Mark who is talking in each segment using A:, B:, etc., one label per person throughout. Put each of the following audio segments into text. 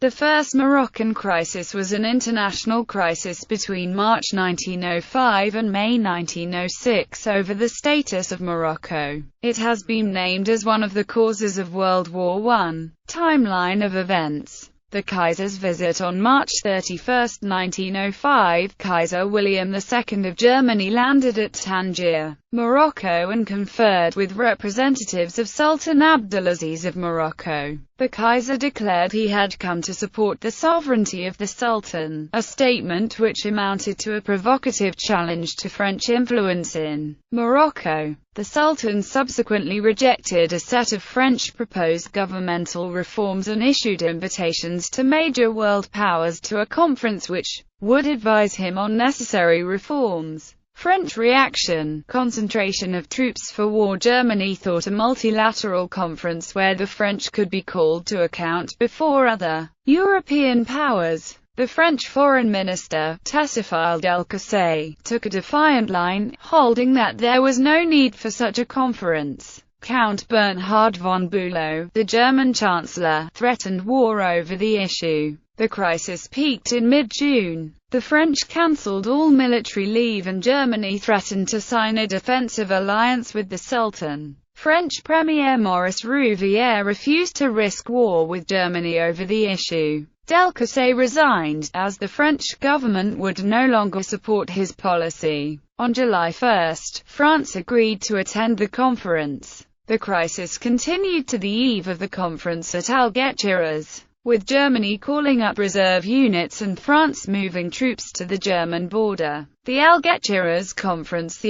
A: The First Moroccan Crisis was an international crisis between March 1905 and May 1906 over the status of Morocco. It has been named as one of the causes of World War I. Timeline of events. The Kaisers' visit on March 31, 1905, Kaiser William II of Germany landed at Tangier, Morocco and conferred with representatives of Sultan Abdulaziz of Morocco. The Kaiser declared he had come to support the sovereignty of the Sultan, a statement which amounted to a provocative challenge to French influence in Morocco. The Sultan subsequently rejected a set of French proposed governmental reforms and issued invitations to major world powers to a conference which would advise him on necessary reforms. French reaction. Concentration of troops for war. Germany thought a multilateral conference where the French could be called to account before other European powers. The French Foreign Minister, Théophile Delcassé, took a defiant line, holding that there was no need for such a conference. Count Bernhard von Bülow, the German Chancellor, threatened war over the issue. The crisis peaked in mid-June. The French cancelled all military leave and Germany threatened to sign a defensive alliance with the Sultan. French Premier Maurice Rouvière refused to risk war with Germany over the issue. Delcassé resigned, as the French government would no longer support his policy. On July 1, France agreed to attend the conference. The crisis continued to the eve of the conference at Alga, Tiras, with Germany calling up reserve units and France moving troops to the German border. The Algeciras Conference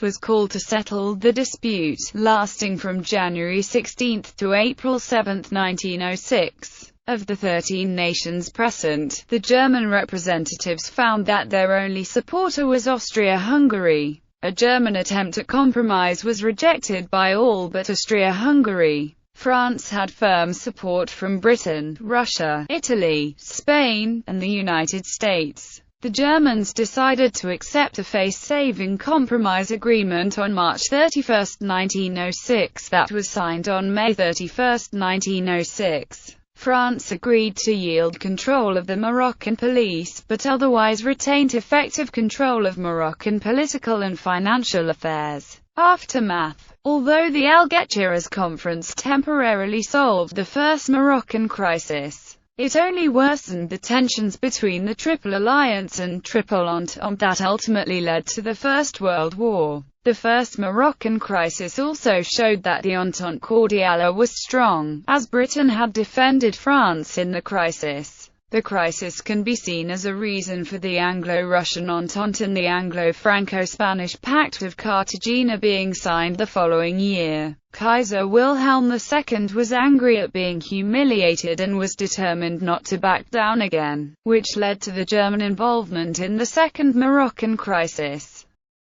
A: was called to settle the dispute, lasting from January 16 to April 7, 1906. Of the 13 nations present, the German representatives found that their only supporter was Austria-Hungary. A German attempt at compromise was rejected by all but Austria-Hungary. France had firm support from Britain, Russia, Italy, Spain, and the United States. The Germans decided to accept a face-saving compromise agreement on March 31, 1906 that was signed on May 31, 1906. France agreed to yield control of the Moroccan police, but otherwise retained effective control of Moroccan political and financial affairs. Aftermath. Although the Algeciras Conference temporarily solved the First Moroccan Crisis, it only worsened the tensions between the Triple Alliance and Triple Entente that ultimately led to the First World War. The First Moroccan Crisis also showed that the Entente Cordiale was strong, as Britain had defended France in the crisis. The crisis can be seen as a reason for the Anglo-Russian Entente and the Anglo-Franco-Spanish Pact of Cartagena being signed the following year. Kaiser Wilhelm II was angry at being humiliated and was determined not to back down again, which led to the German involvement in the Second Moroccan Crisis.